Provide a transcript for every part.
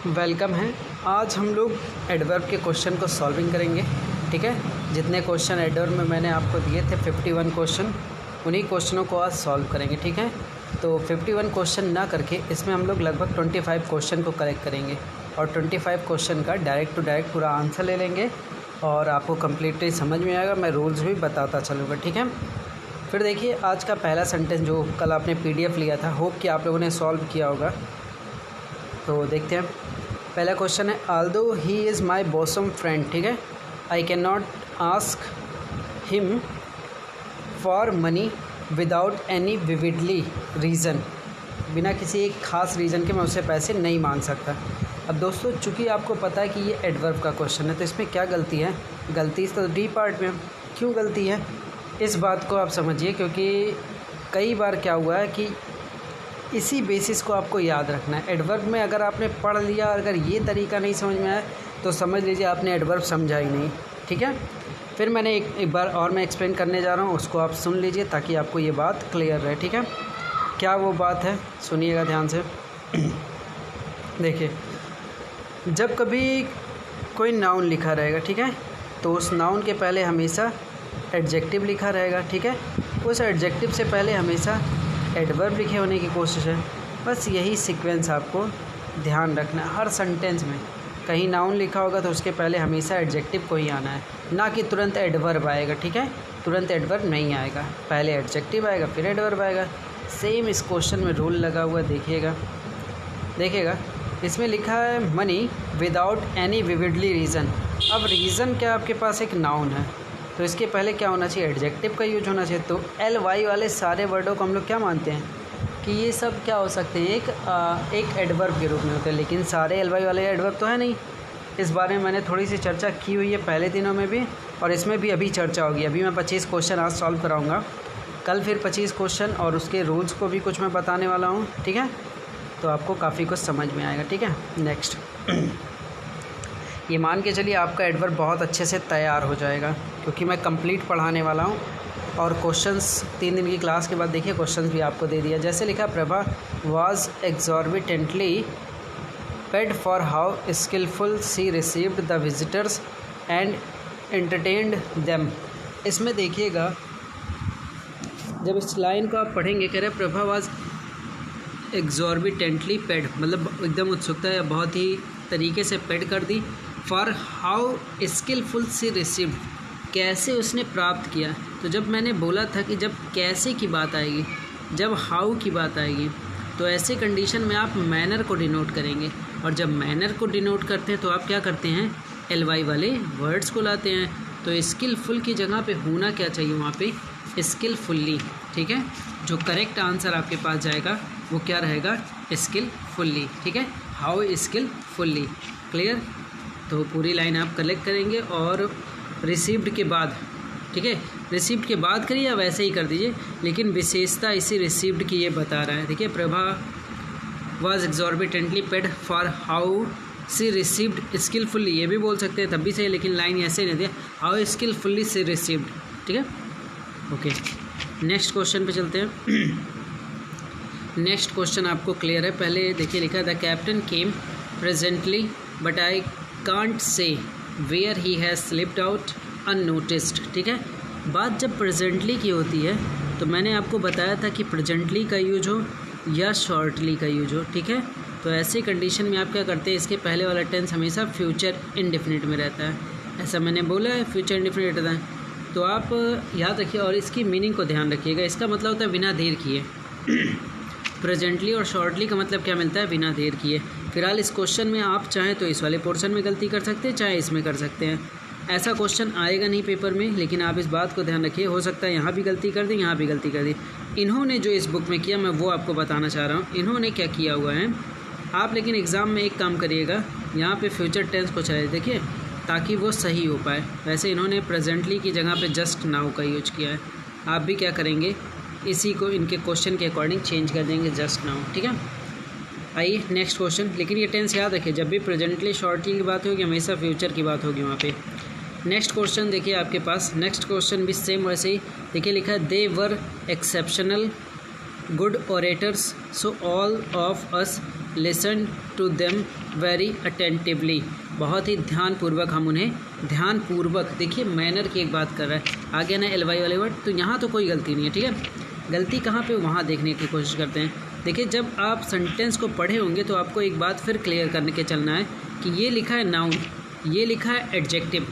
Welcome है। आज हम लोग एडवर्ब के क्वेश्चन को सॉल्विंग करेंगे। ठीक है, जितने क्वेश्चन एडवर्ब में मैंने आपको दिए थे 51 क्वेश्चन, उन्हीं क्वेश्चनों को आज सॉल्व करेंगे। ठीक है, तो 51 क्वेश्चन ना करके इसमें हम लोग लगभग 25 क्वेश्चन को करेक्ट करेंगे और 25 क्वेश्चन का डायरेक्ट टू डायरेक्ट पूरा आंसर ले लेंगे और आपको कम्प्लीटली समझ में आएगा। मैं रूल्स भी बताता चलूँगा। ठीक है, फिर देखिए आज का पहला सेंटेंस जो कल आपने PDF लिया था, होप कि आप लोगों ने सॉल्व किया होगा। तो देखते हैं, पहला क्वेश्चन है, although he is my bosom friend. ठीक है, I can not ask him for money without any vividly reason. बिना किसी एक ख़ास रीज़न के मैं उससे पैसे नहीं मांग सकता। अब दोस्तों, चूँकि आपको पता है कि ये एडवर्ब का क्वेश्चन है, तो इसमें क्या गलती है? गलती तो डी पार्ट में। क्यों गलती है इस बात को आप समझिए, क्योंकि कई बार क्या हुआ है कि इसी बेसिस को आपको याद रखना है। एडवर्ब में अगर आपने पढ़ लिया, अगर ये तरीका नहीं समझ में आया तो समझ लीजिए आपने एडवर्ब समझा ही नहीं। ठीक है, फिर मैंने एक बार और मैं एक्सप्लेन करने जा रहा हूँ, उसको आप सुन लीजिए ताकि आपको ये बात क्लियर रहे। ठीक है, क्या वो बात है, सुनिएगा ध्यान से। देखिए, जब कभी कोई नाउन लिखा रहेगा, ठीक है, तो उस नाउन के पहले हमेशा एडजेक्टिव लिखा रहेगा। ठीक है, उस एडजेक्टिव से पहले हमेशा एडवर्ब लिखे होने की कोशिश है। बस यही सीक्वेंस आपको ध्यान रखना है हर सेंटेंस में। कहीं नाउन लिखा होगा तो उसके पहले हमेशा एडजेक्टिव को ही आना है, ना कि तुरंत एडवर्ब आएगा। ठीक है, तुरंत एडवर्ब नहीं आएगा, पहले एडजेक्टिव आएगा फिर एडवर्ब आएगा। सेम इस क्वेश्चन में रूल लगा हुआ, देखिएगा इसमें लिखा है money without any vividly reason. अब रीज़न क्या, आपके पास एक नाउन है तो इसके पहले क्या होना चाहिए? एडजेक्टिव का यूज होना चाहिए। तो LY वाले सारे वर्डों को हम लोग क्या मानते हैं कि ये सब क्या हो सकते हैं, एक एडवर्ब के रूप में होते हैं, लेकिन सारे LY वाले एडवर्ब तो है नहीं। इस बारे में मैंने थोड़ी सी चर्चा की हुई है पहले दिनों में भी, और इसमें भी अभी चर्चा होगी। अभी मैं 25 क्वेश्चन आज सॉल्व कराऊँगा, कल फिर 25 क्वेश्चन और उसके रूल्स को भी कुछ मैं बताने वाला हूँ। ठीक है, तो आपको काफ़ी कुछ समझ में आएगा। ठीक है, नेक्स्ट ये मान के चलिए आपका एडवर्ब बहुत अच्छे से तैयार हो जाएगा, क्योंकि मैं कंप्लीट पढ़ाने वाला हूँ। और क्वेश्चंस 3 दिन की क्लास के बाद देखिए क्वेश्चंस भी आपको दे दिया। जैसे लिखा, Prabha was exorbitantly paid for how skilful she received the visitors and entertained them. इसमें देखिएगा, जब इस लाइन को आप पढ़ेंगे, कह रहे प्रभा वाज एग्जॉर्बिटेंटली पेड, मतलब एकदम उत्सुकता या बहुत ही तरीके से पेड कर दी। For how skilful she received, कैसे उसने प्राप्त किया। तो जब मैंने बोला था कि जब कैसे की बात आएगी, जब हाउ की बात आएगी, तो ऐसे कंडीशन में आप मैनर को डिनोट करेंगे। और जब मैनर को डिनोट करते हैं तो आप क्या करते हैं? LY वाले वर्ड्स को लाते हैं। तो स्किलफुल की जगह पे होना क्या चाहिए? वहाँ पे स्किलफुल्ली। ठीक है, जो करेक्ट आंसर आपके पास जाएगा वो क्या रहेगा? स्किलफुल्ली। ठीक है, हाउ स्किलफुल्ली। क्लियर? तो पूरी लाइन आप कलेक्ट करेंगे और रिसीव्ड के बाद, ठीक है, रिसीव्ड के बाद करिए या वैसे ही कर दीजिए, लेकिन विशेषता इसी रिसीव्ड की ये बता रहा है। देखिए, Prabha was exorbitantly paid for how she received skilfully, ये भी बोल सकते हैं तब भी सही, लेकिन लाइन ऐसे नहीं दिया, हाउ स्किलफुल्ली सी रिसीव्ड। ठीक है, ओके, नेक्स्ट क्वेश्चन पे चलते हैं। नेक्स्ट क्वेश्चन आपको क्लियर है? पहले देखिए, लिखा the captain came presently but I can't say where he has slipped out unnoticed. ठीक है, बात जब प्रेजेंटली की होती है तो मैंने आपको बताया था कि प्रेजेंटली का यूज हो या शॉर्टली का यूज हो। ठीक है, तो ऐसे कंडीशन में आप क्या करते हैं, इसके पहले वाला टेंस हमेशा फ्यूचर इंडेफिनिट में रहता है। ऐसा मैंने बोला है, फ्यूचर इंडेफिनिट रहता है। तो आप याद रखिए और इसकी मीनिंग को ध्यान रखिएगा। इसका मतलब होता है बिना देर किए। प्रेजेंटली और शॉर्टली का मतलब क्या मिलता है? बिना देर किए। फिलहाल इस क्वेश्चन में आप चाहें तो इस वाले पोर्शन में गलती कर सकते हैं, चाहे इसमें कर सकते हैं। ऐसा क्वेश्चन आएगा नहीं पेपर में, लेकिन आप इस बात को ध्यान रखिए, हो सकता है यहाँ भी गलती कर दें, यहाँ भी गलती कर दी। इन्होंने जो इस बुक में किया, मैं वो आपको बताना चाह रहा हूँ। इन्होंने क्या किया हुआ है, आप लेकिन एग्ज़ाम में एक काम करिएगा, यहाँ पर फ्यूचर टेंस को चलाइए, देखिए, ताकि वो सही हो पाए। वैसे इन्होंने प्रेजेंटली की जगह पे जस्ट नाउ का यूज किया है। आप भी क्या करेंगे, इसी को इनके क्वेश्चन के अकॉर्डिंग चेंज कर देंगे, जस्ट नाउ। ठीक है, आइए नेक्स्ट क्वेश्चन। लेकिन ये टेंस याद रखिए, जब भी प्रेजेंटली शॉर्टली की बात होगी हमेशा फ्यूचर की बात होगी वहाँ पे। नेक्स्ट क्वेश्चन देखिए आपके पास, नेक्स्ट क्वेश्चन भी सेम वैसे ही। देखिए लिखा है, they were exceptional good orators, so all of us listen to them very attentively, बहुत ही ध्यानपूर्वक हम उन्हें ध्यानपूर्वक, देखिए मैनर की एक बात कर रहा है, आगे ना एल वाई वाले वर्ड, तो यहाँ तो कोई गलती नहीं है, ठीक है। गलती कहाँ पे, वहाँ देखने की कोशिश करते हैं। देखिए जब आप सेंटेंस को पढ़े होंगे तो आपको एक बात फिर क्लियर करने के चलना है कि ये लिखा है नाउन, ये लिखा है एडजेक्टिव,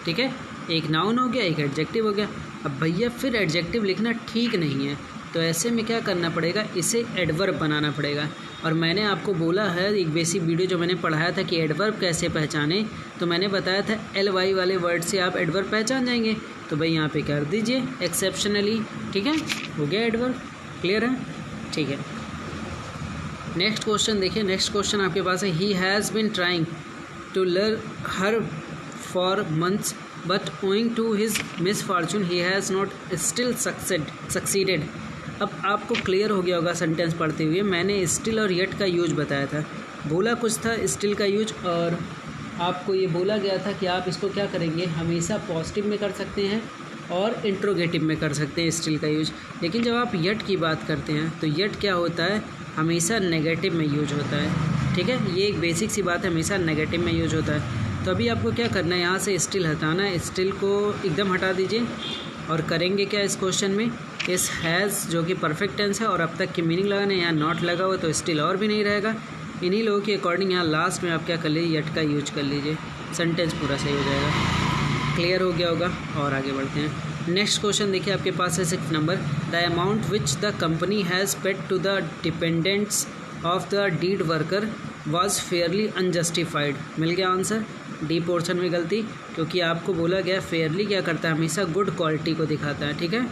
ठीक है। एक नाउन हो गया, एक एडजेक्टिव हो गया। अब भैया फिर एडजेक्टिव लिखना ठीक नहीं है, तो ऐसे में क्या करना पड़ेगा, इसे एडवर्ब बनाना पड़ेगा। और मैंने आपको बोला है एक बेसिक वीडियो जो मैंने पढ़ाया था कि एडवर्ब कैसे पहचाने, तो मैंने बताया था एल वाई वाले वर्ड से आप एडवर्ब पहचान जाएंगे। तो भाई यहाँ पे कर दीजिए एक्सेप्शनली, ठीक है, हो गया एडवर्ब, क्लियर है, ठीक है। नेक्स्ट क्वेश्चन देखिए, नेक्स्ट क्वेश्चन आपके पास है, he has been trying to learn her for months but owing to his misfortune he has not still succeeded. अब आपको क्लियर हो गया होगा सेंटेंस पढ़ते हुए, मैंने स्टिल और येट का यूज बताया था, बोला कुछ था स्टिल का यूज, और आपको ये बोला गया था कि आप इसको क्या करेंगे, हमेशा पॉजिटिव में कर सकते हैं और इंट्रोगेटिव में कर सकते हैं स्टिल का यूज। लेकिन जब आप येट की बात करते हैं तो येट क्या होता है, हमेशा नेगेटिव में यूज होता है, ठीक है। ये एक बेसिक सी बात है, हमेशा नेगेटिव में यूज होता है। तो अभी आपको क्या करना है, यहाँ से स्टिल हटाना है, स्टिल को एकदम हटा दीजिए और करेंगे क्या इस क्वेश्चन में, इस हैज़ जो कि परफेक्ट टेंस है और अब तक की मीनिंग लगाना है, यहाँ नॉट लगा हुआ तो स्टिल और भी नहीं रहेगा। इन्हीं लोगों के अकॉर्डिंग यहाँ लास्ट में आप क्या कर लीजिए, येट का यूज कर लीजिए, सेंटेंस पूरा सही हो जाएगा। क्लियर हो गया होगा, और आगे बढ़ते हैं। नेक्स्ट क्वेश्चन देखिए आपके पास है 6 number, the amount which the company has paid to the dependents of the dead worker was fairly unjustified. मिल गया आंसर, डी पोर्शन में गलती, क्योंकि आपको बोला गया फेयरली क्या करता है, हमेशा गुड क्वालिटी को दिखाता है, ठीक है,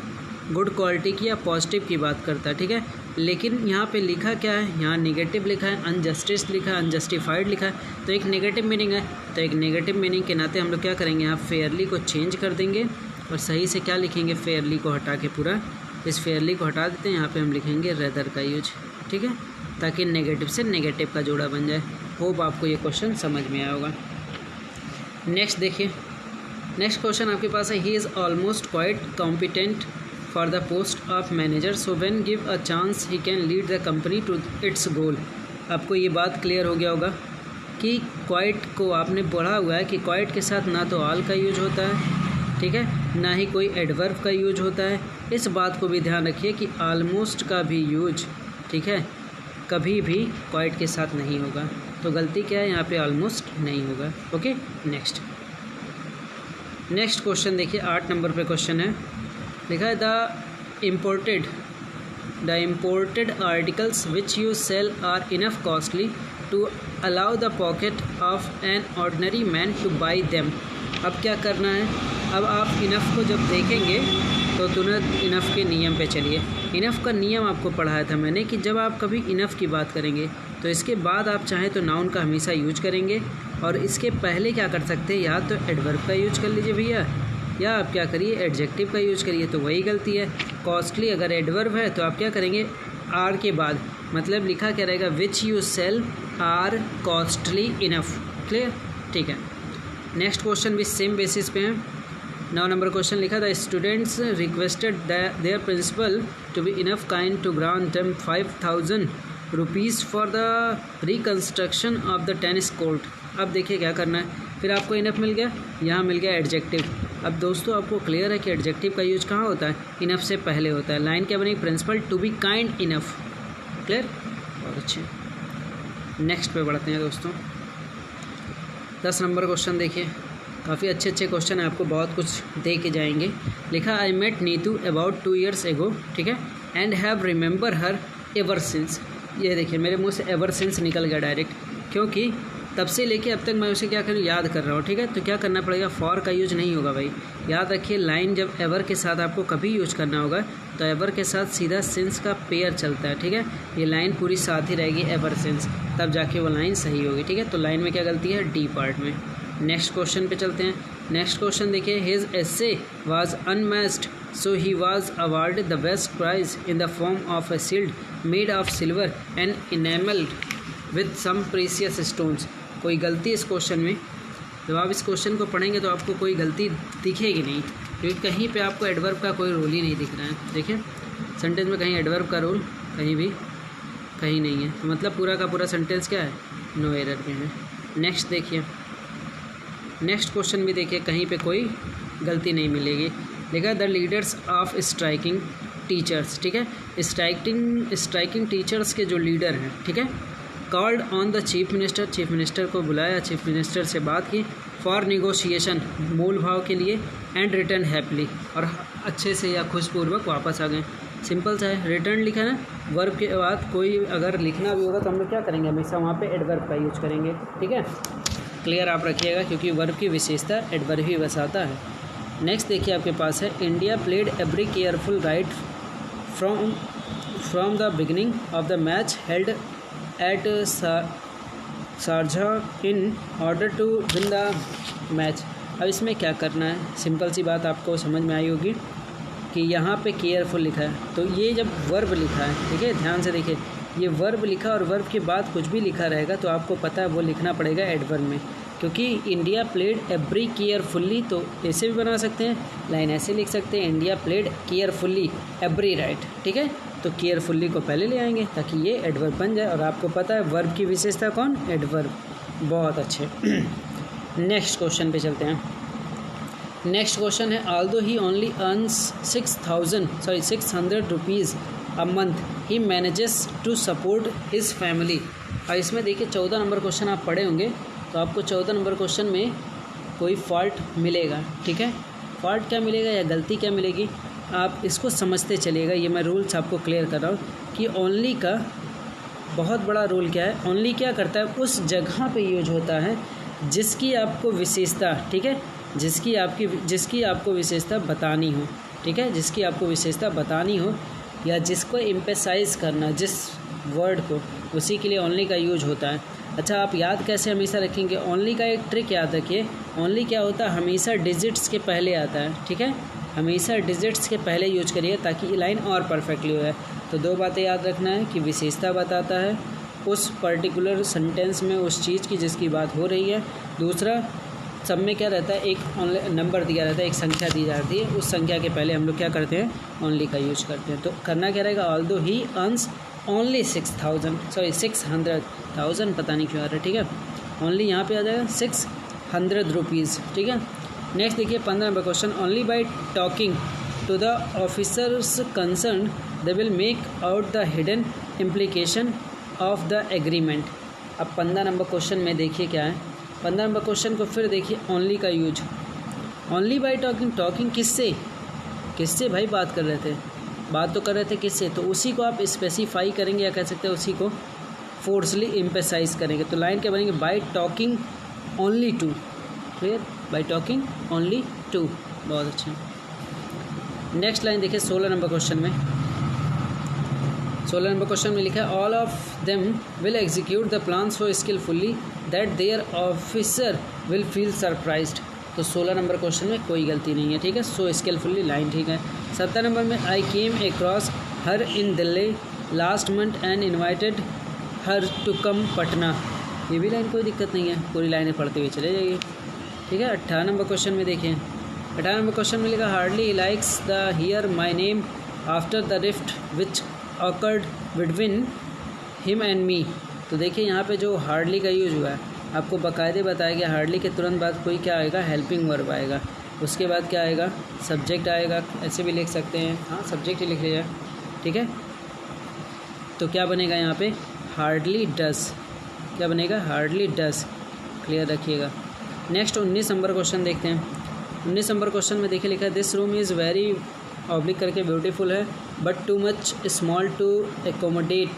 गुड क्वालिटी की या पॉजिटिव की बात करता है, ठीक है। लेकिन यहाँ पे लिखा क्या है, यहाँ नेगेटिव लिखा है, अनजस्टिस लिखा है, अनजस्टिफाइड लिखा है, तो एक नेगेटिव मीनिंग है, तो एक नेगेटिव मीनिंग के नाते हम लोग क्या करेंगे, यहाँ फेयरली को चेंज कर देंगे और सही से क्या लिखेंगे, फेयरली को हटा के पूरा इस फेयरली को हटा देते हैं, यहाँ पे हम लिखेंगे रेदर का यूज, ठीक है, ताकि नेगेटिव से नेगेटिव का जोड़ा बन जाए। होप आपको ये क्वेश्चन समझ में आया होगा। नेक्स्ट देखिए, नेक्स्ट क्वेश्चन आपके पास है, he is almost quite competent for the post of manager so when give a chance he can lead the company to its goal. आपको ये बात क्लियर हो गया होगा कि क्वाइट को आपने पढ़ा हुआ है कि क्वाइट के साथ ना तो ऑल का यूज होता है, ठीक है, ना ही कोई एडवर्ब का यूज होता है। इस बात को भी ध्यान रखिए कि ऑलमोस्ट का भी यूज, ठीक है, कभी भी क्वाइट के साथ नहीं होगा, तो गलती क्या है, यहाँ पे ऑलमोस्ट नहीं होगा। ओके, नेक्स्ट क्वेश्चन देखिए, 8 नंबर पे क्वेश्चन है, लिखा है the imported articles which you sell are enough costly to allow the pocket of an ordinary man to buy them. अब क्या करना है, अब आप इनफ को जब देखेंगे तो तुरंत इनफ के नियम पे चलिए। इनफ का नियम आपको पढ़ाया था मैंने कि जब आप कभी इनफ की बात करेंगे तो इसके बाद आप चाहें तो नाउन का हमेशा यूज करेंगे, और इसके पहले क्या कर सकते हैं, या तो एडवर्ब का यूज कर लीजिए भैया, या आप क्या करिए एडजेक्टिव का यूज करिए, तो वही गलती है। कॉस्टली अगर एडवर्ब है तो आप क्या करेंगे, आर के बाद, मतलब लिखा क्या रहेगा, which you sell are costly enough. Clear, ठीक है। नेक्स्ट भी सेम बेसिस पे है। 9 नंबर क्वेश्चन लिखा था, students requested their principal to be enough kind to grant them 5,000 rupees for the reconstruction of the tennis court. अब देखिए क्या करना है, फिर आपको इनफ मिल गया, यहाँ मिल गया एडजेक्टिव। अब दोस्तों आपको क्लियर है कि एडजेक्टिव का यूज कहाँ होता है, इनफ से पहले होता है। लाइन क्या बनेगी, principal to be kind enough. Clear, बहुत अच्छे। नेक्स्ट पे बढ़ते हैं दोस्तों, 10 नंबर क्वेश्चन देखिए, काफ़ी अच्छे क्वेश्चन है, आपको बहुत कुछ दे के जाएंगे। लिखा, I met Neetu about 2 years ago, ठीक है, and have remember her ever since. ये देखिए मेरे मुंह से एवर सिंस निकल गया डायरेक्ट, क्योंकि तब से लेके अब तक मैं उसे क्या करूँ, याद कर रहा हूँ, ठीक है। तो क्या करना पड़ेगा, फॉर का यूज नहीं होगा भाई, याद रखिए। लाइन जब एवर के साथ आपको कभी यूज करना होगा तो एवर के साथ सीधा सिंस का पेयर चलता है, ठीक है। ये लाइन पूरी साथ ही रहेगी एवर सिंस, तब जाके वो लाइन सही होगी, ठीक है। तो लाइन में क्या गलती है, डी पार्ट में। नेक्स्ट क्वेश्चन पे चलते हैं। नेक्स्ट क्वेश्चन देखिए, his essay was unmatched so he was awarded the best prize in the form of a shield made of silver and enamelled with some precious stones. कोई गलती इस question में, जब आप इस क्वेश्चन को पढ़ेंगे तो आपको कोई गलती दिखेगी नहीं, क्योंकि कहीं पे आपको एडवर्ब का कोई रोल ही नहीं दिख रहा है। देखिए सेंटेंस में कहीं एडवर्ब का रोल कहीं भी कहीं नहीं है, तो मतलब पूरा का पूरा सेंटेंस क्या है, नो एरर में है। नेक्स्ट देखिए, नेक्स्ट क्वेश्चन भी देखिए, कहीं पे कोई गलती नहीं मिलेगी। लिखा the leaders of striking teachers, ठीक है, स्ट्राइकिंग टीचर्स के जो लीडर हैं, ठीक है, called on the chief minister, chief minister को बुलाया, चीफ मिनिस्टर से बात की, फॉर निगोशिएशन, मूल भाव के लिए, एंड रिटर्न हैप्पीली, और अच्छे से या खुशपूर्वक वापस आ गए। सिंपल सा है, रिटर्न लिखा है ना, वर्ब के बाद कोई अगर लिखना भी होगा तो हम लोग क्या करेंगे, हमेशा वहाँ पे एडवर्ब का यूज करेंगे, ठीक है, क्लियर आप रखिएगा, क्योंकि वर्ब की विशेषता एडवर्ब ही बसाता है। नेक्स्ट देखिए आपके पास है, India played every careful right from the beginning of the match held at Sharjah in order to win the match. अब इसमें क्या करना है, सिंपल सी बात आपको समझ में आई होगी कि यहाँ पे केयरफुल लिखा है, तो ये जब वर्ब लिखा है, ठीक है, ध्यान से देखिए, ये वर्ब लिखा और वर्ब के बाद कुछ भी लिखा रहेगा तो आपको पता है वो लिखना पड़ेगा एडवर्ब में, क्योंकि इंडिया प्लेड एवरी केयरफुल्ली, तो ऐसे भी बना सकते हैं, लाइन ऐसे लिख सकते हैं, India played carefully every right, ठीक है, तो केयरफुल्ली को पहले ले आएंगे ताकि ये एडवर्ब बन जाए, और आपको पता है वर्ब की विशेषता कौन, एडवर्ब। बहुत अच्छे। नेक्स्ट क्वेश्चन पे चलते हैं। नेक्स्ट क्वेश्चन है, although he only earns 600 rupees a month, he manages to support his family. और इसमें देखिए 14 नंबर क्वेश्चन आप पढ़े होंगे, तो आपको 14 नंबर क्वेश्चन में कोई फॉल्ट मिलेगा, ठीक है, फॉल्ट क्या मिलेगा या गलती क्या मिलेगी, आप इसको समझते चलिएगा। ये मैं रूल्स आपको क्लियर कर रहा हूँ कि ओनली का बहुत बड़ा रूल क्या है, ओनली क्या करता है, उस जगह पे यूज होता है जिसकी आपको विशेषता, ठीक है, जिसकी आपको विशेषता बतानी हो, ठीक है, जिसकी आपको विशेषता बतानी हो या जिसको एम्फेसाइज करना, जिस वर्ड को, उसी के लिए ओनली का यूज होता है। अच्छा, आप याद कैसे हमेशा रखेंगे, ओनली का एक ट्रिक याद रखिए, ओनली क्या होता है, हमेशा डिजिट्स के पहले आता है, ठीक है, हमेशा डिजिट्स के पहले यूज करिए ताकि लाइन और परफेक्टली हो जाए। तो दो बातें याद रखना है कि विशेषता बताता है उस पर्टिकुलर सेंटेंस में उस चीज़ की जिसकी बात हो रही है, दूसरा सब में क्या रहता है, एक नंबर दिया रहता है, एक संख्या दी जाती है, उस संख्या के पहले हम लोग क्या करते हैं, ओनली का यूज करते हैं। तो करना क्या रहेगा, ऑल्दो ही अर्न्स ओनली 600 पता नहीं क्यों आ रहा है, ठीक है, ओनली यहाँ पे आ जाएगा 600 रुपीज़, ठीक है। नेक्स्ट देखिए 15 number question, only by talking to the officers concern they will make out the hidden implication of the agreement. अब 15 नंबर क्वेश्चन में देखिए क्या है, 15 नंबर क्वेश्चन को फिर देखिए, ओनली का use, only by talking, talking किससे भाई बात कर रहे थे, बात तो कर रहे थे किससे, तो उसी को आप स्पेसिफाई करेंगे या कह सकते हैं उसी को फोर्सली एम्फेसाइज करेंगे। तो लाइन क्या बनेंगे, by talking only to, clear, by talking only to, बहुत अच्छा। नेक्स्ट लाइन देखिए 16 नंबर क्वेश्चन में, 16 नंबर क्वेश्चन में लिखा है, all of them will execute the plan so skilfully that their officer will feel surprised. तो 16 नंबर क्वेश्चन में कोई गलती नहीं है, ठीक है, सो स्किलफुली लाइन ठीक है। 17 नंबर में, I came across her in Delhi last month and invited her to come Patna. ये भी लाइन कोई दिक्कत नहीं है, पूरी लाइनें पढ़ते हुए चले जाइए, ठीक है। 18 नंबर क्वेश्चन में देखिए, 18 नंबर क्वेश्चन में लिखा, hardly likes the here my name after the rift which awkward between him and me. तो देखिए यहाँ पे जो हार्डली का यूज हुआ है आपको बाकायदे बताया गया, हार्डली के तुरंत बाद कोई क्या आएगा, हेल्पिंग वर्ब आएगा, उसके बाद क्या आएगा, सब्जेक्ट आएगा, ऐसे भी लिख सकते हैं, हाँ सब्जेक्ट ही लिख लीजिए, ठीक है। तो क्या बनेगा यहाँ पे, हार्डली डस, क्या बनेगा, हार्डली डस, क्लियर रखिएगा। नेक्स्ट 19 नंबर क्वेश्चन देखते हैं। 19 नंबर क्वेश्चन में देखिए लिखा है, this room is very oblique करके ब्यूटीफुल है but too much small to accommodate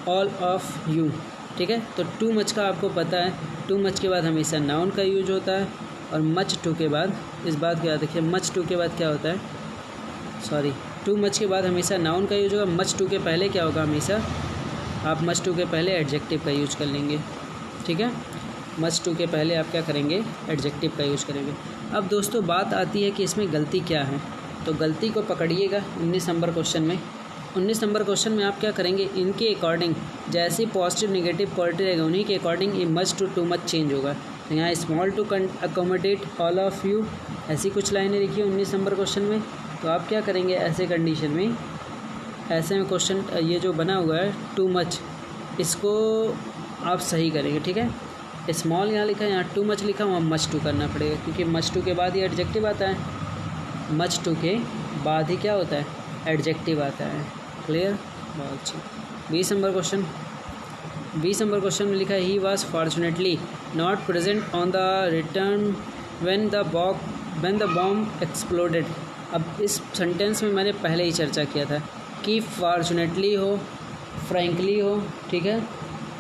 all of you, ठीक है। तो टू मच का आपको पता है, टू मच के बाद हमेशा नाउन का यूज होता है, और मच टू के बाद, इस बात क्या देखिए, मच टू के बाद क्या होता है, सॉरी, टू मच के बाद हमेशा नाउन का यूज होगा, मच टू के पहले क्या होगा, हमेशा आप मच टू के पहले एडजेक्टिव का यूज कर लेंगे, ठीक है, मच टू के पहले आप क्या करेंगे, एडजेक्टिव का यूज करेंगे। अब दोस्तों बात आती है कि इसमें गलती क्या है, तो गलती को पकड़िएगा 19 नंबर क्वेश्चन में। 19 नंबर क्वेश्चन में आप क्या करेंगे, इनके अकॉर्डिंग जैसे पॉजिटिव निगेटिव क्वालिटी रहेगा उन्हीं के अकॉर्डिंग ये मच टू मच चेंज होगा। तो यहाँ small to accommodate all of you, ऐसी कुछ लाइनें लिखी 19 नंबर क्वेश्चन में। तो आप क्या करेंगे ऐसे कंडीशन में, ऐसे में क्वेश्चन ये जो बना हुआ है टू मच, इसको आप सही करेंगे, ठीक है। स्मॉल यहाँ लिखा है, यहाँ टू मच लिखा, वहाँ मच टू करना पड़ेगा, क्योंकि मच टू के बाद ही एडजेक्टिव आता है। मच टू के बाद ही क्या होता है, एडजेक्टिव आता है। क्लियर, बहुत अच्छा। 20 नंबर क्वेश्चन, 20 नंबर क्वेश्चन में लिखा है he was fortunately not present on the return when the bomb exploded. अब इस सेंटेंस में मैंने पहले ही चर्चा किया था कि फॉर्चुनेटली हो, फ्रैंकली हो, ठीक है,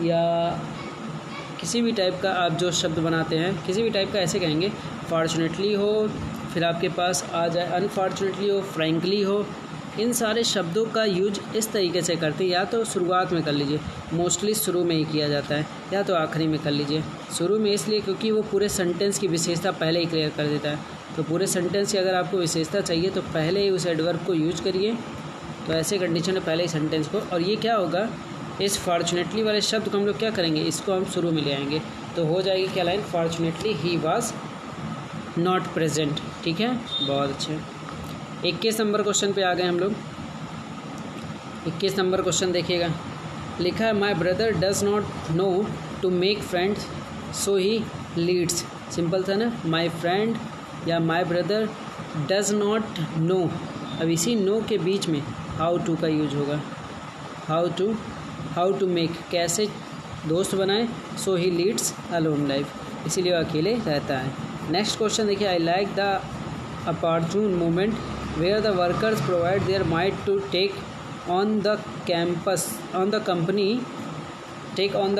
या किसी भी टाइप का आप जो शब्द बनाते हैं, किसी भी टाइप का ऐसे कहेंगे। फॉर्चुनेटली हो, फिर आपके पास आ जाए अनफॉर्चुनेटली हो, फ्रैंकली हो, इन सारे शब्दों का यूज इस तरीके से करते हैं। या तो शुरुआत में कर लीजिए, मोस्टली शुरू में ही किया जाता है, या तो आखिरी में कर लीजिए। शुरू में इसलिए क्योंकि वो पूरे सेंटेंस की विशेषता पहले ही क्लियर कर देता है। तो पूरे सेंटेंस की अगर आपको विशेषता चाहिए तो पहले ही उस एडवर्ब को यूज करिए। तो ऐसे कंडीशन में पहले ही सेंटेंस को, और ये क्या होगा, इस फॉर्चुनेटली वाले शब्द को हम लोग क्या करेंगे, इसको हम शुरू में ले आएंगे। तो हो जाएगी क्या line, fortunately he was not present, ठीक है, बहुत अच्छे। 21 नंबर क्वेश्चन पे आ गए हम लोग। 21 नंबर क्वेश्चन देखिएगा, लिखा है my brother does not know to make friends so he leads. Simple था ना, माई फ्रेंड या my brother does not know. अब इसी नो के बीच में हाउ टू का यूज होगा। हाउ टू मेक, कैसे दोस्त बनाए, so he leads alone life, इसीलिए वो अकेले रहता है। नेक्स्ट क्वेश्चन देखिए, I like the opportune moment where the workers provide their might to take on the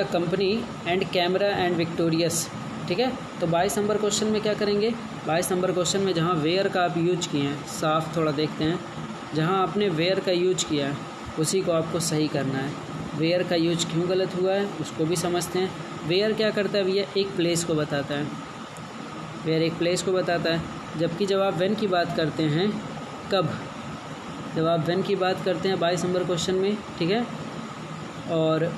company and camera and victorious, ठीक है। तो 22 नंबर क्वेश्चन में क्या करेंगे, 22 नंबर क्वेश्चन में जहाँ वेयर का आप यूज किए हैं, साफ थोड़ा देखते हैं, जहाँ आपने वेयर का यूज किया है उसी को आपको सही करना है। वेयर का यूज क्यों गलत हुआ है उसको भी समझते हैं। वेयर क्या करता है भैया, एक प्लेस को बताता है, वेयर एक प्लेस को बताता है। जबकि जब आप व्हेन की बात करते हैं, कब, जब आप व्हेन की बात करते हैं 22 नंबर क्वेश्चन में, ठीक है, और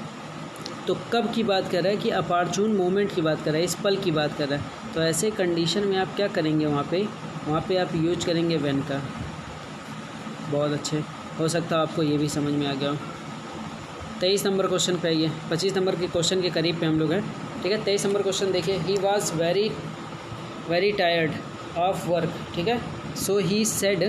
तो कब की बात कर रहा है कि अपॉर्चून मोमेंट की बात कर रहा है, इस पल की बात कर रहा है। तो ऐसे कंडीशन में आप क्या करेंगे, वहाँ पे आप यूज करेंगे व्हेन का। बहुत अच्छे, हो सकता है आपको ये भी समझ में आ गया हो। 23 नंबर क्वेश्चन पे आइए, 25 नंबर के क्वेश्चन के करीब पे हम लोग हैं, ठीक है। 23 नंबर क्वेश्चन देखिए, he was very tired of work, ठीक है, so he said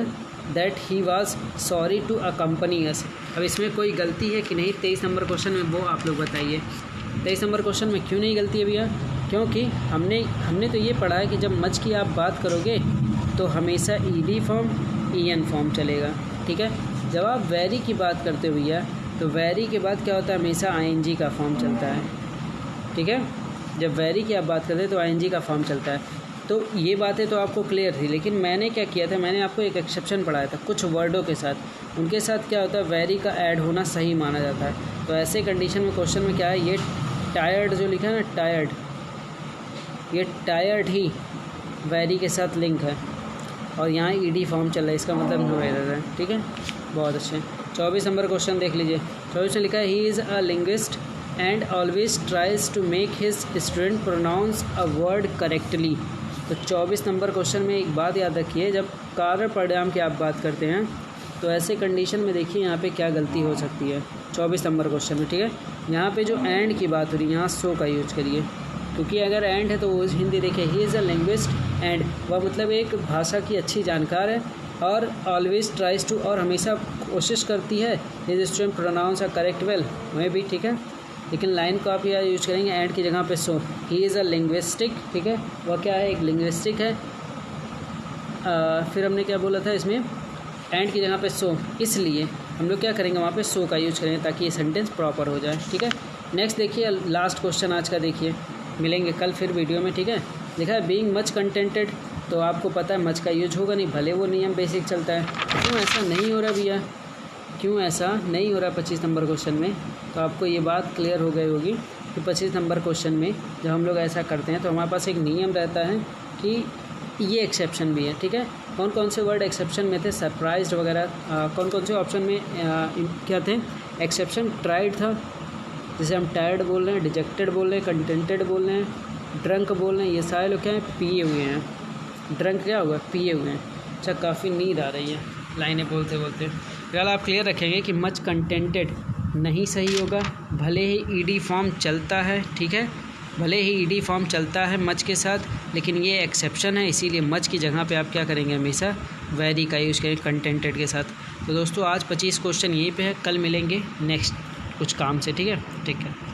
that he was sorry to accompany us. अब इसमें कोई गलती है कि नहीं 23 नंबर क्वेश्चन में, वो आप लोग बताइए। 23 नंबर क्वेश्चन में क्यों नहीं गलती है भैया, क्योंकि हमने तो ये पढ़ा है कि जब मच की आप बात करोगे तो हमेशा ईडी फॉर्म ईएन फॉर्म चलेगा, ठीक है। जब आप वेरी की बात करते हो भैया, तो वेरी के बाद क्या होता है, हमेशा आईएनजी का फॉर्म चलता है, ठीक है। जब वेरी की आप बात करते हैं तो आईएनजी का फॉर्म चलता है। तो ये बातें तो आपको क्लियर थी, लेकिन मैंने क्या किया था, मैंने आपको एक एक्सेप्शन पढ़ाया था कुछ वर्डों के साथ, उनके साथ क्या होता है, वेरी का ऐड होना सही माना जाता है। तो ऐसे कंडीशन में क्वेश्चन में क्या है, ये टायर्ड जो लिखा है ना, टायर्ड, ये टायर्ड ही वेरी के साथ लिंक है, और यहाँ ईडी फॉर्म चल रहा है, इसका मतलब नो एरर है, ठीक है, बहुत अच्छे। 24 नंबर क्वेश्चन देख लीजिए, 24 में लिखा है he is a linguist and always tries to make his student pronounce a word correctly. तो 24 नंबर क्वेश्चन में एक बात याद रखिए, जब कार्य परिणाम की आप बात करते हैं तो ऐसे कंडीशन में देखिए यहाँ पे क्या गलती हो सकती है 24 नंबर क्वेश्चन में, ठीक है। यहाँ पे जो एंड की बात हो रही है, यहाँ सो का यूज करिए, क्योंकि अगर एंड है तो वो हिंदी देखिए, ही इज़ अ लिंग्विस्ट एंड, वह मतलब एक भाषा की अच्छी जानकार है, और ऑलवेज ट्राइज टू, और हमेशा कोशिश करती है, his student pronounce a correct well, वह भी ठीक है। लेकिन लाइन को आप यहाँ यूज करेंगे एंड की जगह पे सो, ही इज़ अ लिंग्विस्टिक, ठीक है, वह क्या है, एक लिंग्विस्टिक है। फिर हमने क्या बोला था इसमें, एंड की जगह पे सो, इसलिए हम लोग क्या करेंगे, वहाँ पे सो का यूज करेंगे ताकि ये सेंटेंस प्रॉपर हो जाए, ठीक है। नेक्स्ट देखिए, लास्ट क्वेश्चन आज का देखिए, मिलेंगे कल फिर वीडियो में, ठीक है। लिखा है बीइंग मच कंटेंटेड, तो आपको पता है मच का यूज होगा नहीं, भले वो नियम बेसिक चलता है। क्यों ऐसा नहीं हो रहा भैया, क्यों ऐसा नहीं हो रहा 25 नंबर क्वेश्चन में, तो आपको ये बात क्लियर हो गई होगी कि 25 नंबर क्वेश्चन में जब हम लोग ऐसा करते हैं तो हमारे पास एक नियम रहता है कि ये एक्सेप्शन भी है, ठीक है। कौन कौन से वर्ड एक्सेप्शन में थे, सरप्राइज्ड वगैरह, कौन कौन से ऑप्शन में क्या थे एक्सेप्शन, ट्राइड था, जैसे हम टायर्ड बोल रहे हैं, डिजेक्टेड बोल रहे हैं, कंटेंटेड बोल रहे हैं, ड्रंक बोल रहे हैं, ये सारे लोग क्या हैं, पिए हुए हैं। ड्रंक क्या होगा, पिए हुए हैं। अच्छा, काफ़ी नींद आ रही है लाइनें बोलते बोलते। फिलहाल आप क्लियर रखेंगे कि मच कंटेंटेड नहीं सही होगा। भले ही ईडी फॉर्म चलता है, ठीक है, भले ही ईडी फॉर्म चलता है मच के साथ, लेकिन ये एक्सेप्शन है, इसीलिए मच की जगह पे आप क्या करेंगे, हमेशा वेरी का यूज़ करेंगे कंटेंटेड के साथ। तो दोस्तों आज 25 क्वेश्चन यहीं पे है, कल मिलेंगे नेक्स्ट कुछ काम से, ठीक है।